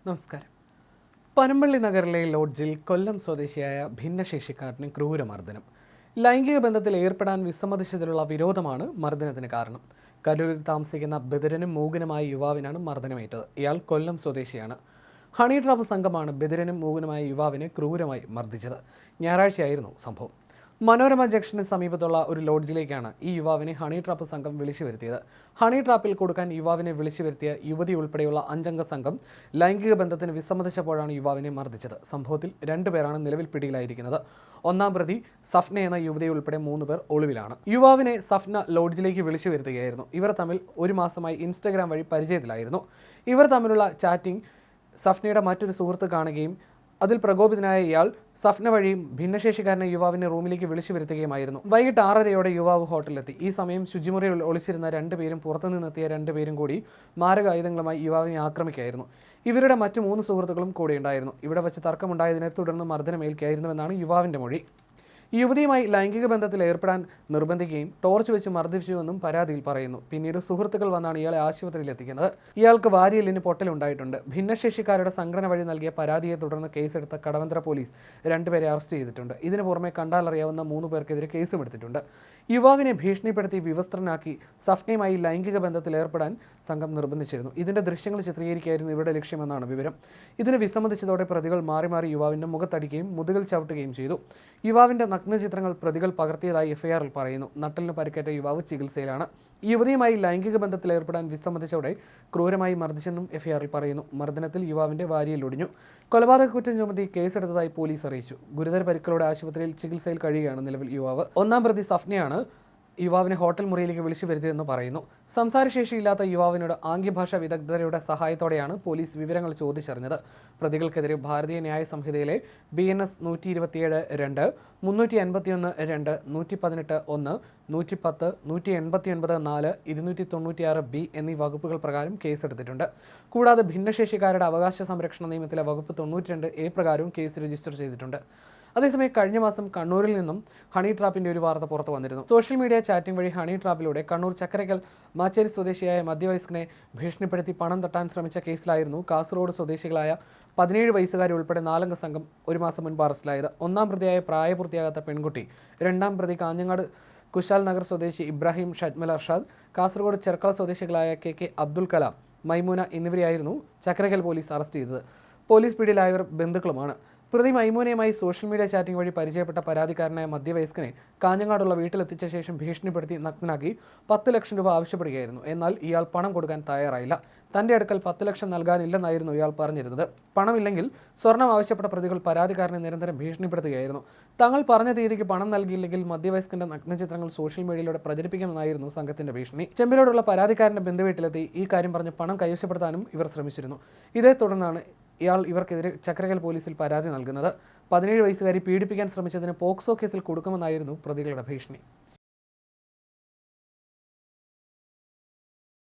നമസ്കാരം. പനമ്പള്ളി നഗറിലെ ലോഡ്ജിൽ കൊല്ലം സ്വദേശിയായ ഭിന്നശേഷിക്കാരന് ക്രൂരമർദ്ദനം. ലൈംഗിക ബന്ധത്തിൽ ഏർപ്പെടാൻ വിസമ്മതിച്ചതിലുള്ള വിരോധമാണ് മർദ്ദനത്തിന് കാരണം. കരൂരിൽ താമസിക്കുന്ന ബദിരനും മൂകനുമായ യുവാവിനാണ് മർദ്ദനമേറ്റത്. ഇയാൾ കൊല്ലം സ്വദേശിയാണ്. ഹണി ട്രാപ്പ് സംഘമാണ് ബദിരനും മൂകനുമായ യുവാവിനെ ക്രൂരമായി മർദ്ദിച്ചത്. ഞായറാഴ്ചയായിരുന്നു സംഭവം. മനോരമ ജംഗ്ഷന് സമീപത്തുള്ള ഒരു ലോഡ്ജിലേക്കാണ് ഈ യുവാവിനെ ഹണി ട്രാപ്പ് സംഘം വിളിച്ചു വരുത്തിയത്. ഹണി ട്രാപ്പിൽ കൊടുക്കാൻ യുവാവിനെ വിളിച്ചു വരുത്തിയ യുവതി ഉൾപ്പെടെയുള്ള 5 അംഗ സംഘം ലൈംഗിക ബന്ധത്തിന് വിസമ്മതിച്ചപ്പോഴാണ് യുവാവിനെ മർദ്ദിച്ചത്. സംഭവത്തിൽ 2 പേരാണ് നിലവിൽ പിടിയിലായിരിക്കുന്നത്. ഒന്നാം പ്രതി സഫ്ന എന്ന യുവതി ഉൾപ്പെടെ 3 പേർ ഒളിവിലാണ്. യുവാവിനെ സഫ്ന ലോഡ്ജിലേക്ക് വിളിച്ചു വരുത്തുകയായിരുന്നു. ഇവർ തമ്മിൽ 1 മാസമായി ഇൻസ്റ്റഗ്രാം വഴി പരിചയത്തിലായിരുന്നു. ഇവർ തമ്മിലുള്ള ചാറ്റിംഗ് സഫ്നയുടെ മറ്റൊരു സുഹൃത്ത് കാണുകയും അതിൽ പ്രകോപിതനായ ഇയാൾ സഫ്ന വഴിയും ഭിന്നശേഷിക്കാരനെ യുവാവിനെ റൂമിലേക്ക് വിളിച്ചു വരുത്തുകയുമായിരുന്നു. വൈകിട്ട് 6:30 യുവാവ് ഹോട്ടലിലെത്തി. ഈ സമയം ശുചിമുറിയിൽ ഒളിച്ചിരുന്ന 2 പേരും പുറത്തുനിന്നെത്തിയ 2 പേരും കൂടി മാരകായുധങ്ങളുമായി യുവാവിനെ ആക്രമിക്കുകയായിരുന്നു. ഇവരുടെ മറ്റു 3 സുഹൃത്തുക്കളും കൂടെയുണ്ടായിരുന്നു. ഇവിടെ വെച്ച് തർക്കമുണ്ടായതിനെ തുടർന്ന് മർദ്ദനമേൽക്കുകയായിരുന്നുവെന്നാണ് യുവാവിൻ്റെ മൊഴി. യുവതിയുമായി ലൈംഗിക ബന്ധത്തിൽ ഏർപ്പെടാൻ നിർബന്ധിക്കുകയും ടോർച്ച് വെച്ച് മർദ്ദിച്ചുവെന്നും പരാതിയിൽ പറയുന്നു. പിന്നീട് സുഹൃത്തുക്കൾ വന്നാണ് ഇയാളെ ആശുപത്രിയിൽ എത്തിക്കുന്നത്. ഇയാൾക്ക് വാരിയെല്ലിന് പൊട്ടലുണ്ടായിട്ടുണ്ട്. ഭിന്നശേഷിക്കാരുടെ സംഘടന വഴി നൽകിയ പരാതിയെ തുടർന്ന് കേസെടുത്ത കടവന്ത്ര പോലീസ് 2 പേരെ അറസ്റ്റ് ചെയ്തിട്ടുണ്ട്. ഇതിനു പുറമെ കണ്ടാലറിയാവുന്ന 3 പേർക്കെതിരെ കേസും എടുത്തിട്ടുണ്ട്. യുവാവിനെ ഭീഷണിപ്പെടുത്തി വിവസ്ത്രനാക്കി സഫ്നയുമായി ലൈംഗിക ബന്ധത്തിൽ ഏർപ്പെടാൻ സംഘം നിർബന്ധിച്ചിരുന്നു. ഇതിന്റെ ദൃശ്യങ്ങൾ ചിത്രീകരിക്കുകയായിരുന്നു ഇവരുടെ ലക്ഷ്യമെന്നാണ് വിവരം. ഇതിന് വിസമ്മതിച്ചതോടെ പ്രതികൾ മാറി മാറി യുവാവിന്റെ മുഖത്തടിക്കുകയും മുതുകിൽ ചവിട്ടുകയും ചെയ്തു. യുവാവിന്റെ നഗ്നചിത്രങ്ങൾ പ്രതികൾ പകർത്തിയതായി എഫ്ഐആറിൽ പറയുന്നു. നട്ടലിന് പരിക്കേറ്റ യുവാവ് ചികിത്സയിലാണ്. യുവതിയുമായി ലൈംഗിക ബന്ധത്തിൽ ഏർപ്പെടാൻ വിസമ്മതിച്ചതോടെ ക്രൂരമായി മർദ്ദിച്ചെന്നും എഫ്ഐആറിൽ പറയുന്നു. മർദ്ദനത്തിൽ യുവാവിന്റെ വാരിയിൽ ഒടിഞ്ഞു. കൊലപാതക കുറ്റം ചുമത്തി കേസെടുത്തതായി പോലീസ് അറിയിച്ചു. ഗുരുതര പരിക്കുകളോടെ ആശുപത്രിയിൽ ചികിത്സയിൽ കഴിയുകയാണ് നിലവിൽ യുവാവ്. ഒന്നാം പ്രതി സഫ്നയാണ് യുവാവിനെ ഹോട്ടൽ മുറിയിലേക്ക് വിളിച്ചു വരുത്തിയതെന്ന് പറയുന്നു. സംസാരശേഷിയില്ലാത്ത യുവാവിനോട് ആംഗ്യഭാഷാ വിദഗ്ധരുടെ സഹായത്തോടെയാണ് പോലീസ് വിവരങ്ങൾ ചോദിച്ചറിഞ്ഞത്. പ്രതികൾക്കെതിരെ ഭാരതീയ ന്യായ സംഹിതയിലെ BNS 127(2), 351(2), 118(1), 110, 189(4), 296B എന്നീ വകുപ്പുകൾ പ്രകാരം കേസെടുത്തിട്ടുണ്ട്. കൂടാതെ ഭിന്നശേഷിക്കാരുടെ അവകാശ സംരക്ഷണ നിയമത്തിലെ വകുപ്പ് 92A പ്രകാരവും കേസ് രജിസ്റ്റർ ചെയ്തിട്ടുണ്ട്. അതേസമയം കഴിഞ്ഞ മാസം കണ്ണൂരിൽ നിന്നും ഹണി ട്രാപ്പിന്റെ ഒരു വാർത്ത പുറത്തു വന്നിരുന്നു. സോഷ്യൽ മീഡിയ ചാറ്റിംഗ് വഴി ഹണി ട്രാപ്പിലൂടെ കണ്ണൂർ ചക്കരക്കൽ മാച്ചേരി സ്വദേശിയായ മധ്യവയസ്കനെ ഭീഷണിപ്പെടുത്തി പണം തട്ടാൻ ശ്രമിച്ച കേസിലായിരുന്നു കാസർഗോഡ് സ്വദേശികളായ 17 വയസ്സുകാരി ഉൾപ്പെടെ 4 അംഗ സംഘം 1 മാസം മുൻപ് അറസ്റ്റിലായത്. ഒന്നാം പ്രതിയായ പ്രായപൂർത്തിയാകാത്ത പെൺകുട്ടി, രണ്ടാം പ്രതി കാഞ്ഞങ്ങാട് കുശാൽ നഗർ സ്വദേശി ഇബ്രാഹിം ഷജ്മൽ അർഷാദ്, കാസർഗോഡ് ചെർക്കള സ്വദേശികളായ KK അബ്ദുൽ കലാം, മൈമൂന എന്നിവരെയായിരുന്നു ചക്കരക്കൽ പോലീസ് അറസ്റ്റ് ചെയ്തത്. പോലീസ് പിടിയിലായവർ ബന്ധുക്കളുമാണ്. പ്രതി മൈമൂനയുമായി സോഷ്യൽ മീഡിയ ചാറ്റിംഗ് വഴി പരിചയപ്പെട്ട പരാതിക്കാരനായ മധ്യവയസ്കനെ കാഞ്ഞങ്ങാടുള്ള വീട്ടിലെത്തിച്ച ശേഷം ഭീഷണിപ്പെടുത്തി നഗ്നനാക്കി 10 ലക്ഷം രൂപ ആവശ്യപ്പെടുകയായിരുന്നു. എന്നാൽ ഇയാൾ പണം കൊടുക്കാൻ തയ്യാറായില്ല. തന്റെ അടുക്കൽ 10 ലക്ഷം നൽകാനില്ലെന്നായിരുന്നു ഇയാൾ പറഞ്ഞിരുന്നത്. പണമില്ലെങ്കിൽ സ്വർണം ആവശ്യപ്പെട്ട പ്രതികൾ പരാതിക്കാരനെ നിരന്തരം ഭീഷണിപ്പെടുത്തുകയായിരുന്നു. തങ്ങൾ പറഞ്ഞ തീയതിക്ക് പണം നൽകിയില്ലെങ്കിൽ മധ്യവയസ്കന്റെ നഗ്നചിത്രങ്ങൾ സോഷ്യൽ മീഡിയയിലൂടെ പ്രചരിപ്പിക്കുമെന്നായിരുന്നു സംഘത്തിന്റെ ഭീഷണി. ചെമ്പിലോടുള്ള പരാതിക്കാരന്റെ ബന്ധുവീട്ടിലെത്തി ഈ കാര്യം പറഞ്ഞ് പണം കൈവശപ്പെടുത്താനും ഇവർ ശ്രമിച്ചിരുന്നു. ഇതേ തുടർന്നാണ് ഇയാൾ ഇവർക്കെതിരെ ചക്കരക്കൽ പോലീസിൽ പരാതി നൽകുന്നത്. 17 വയസ്സുകാരി പീഡിപ്പിക്കാൻ ശ്രമിച്ചതിന് പോക്സോ കേസിൽ കൊടുക്കുമെന്നായിരുന്നു പ്രതികളുടെ ഭീഷണി.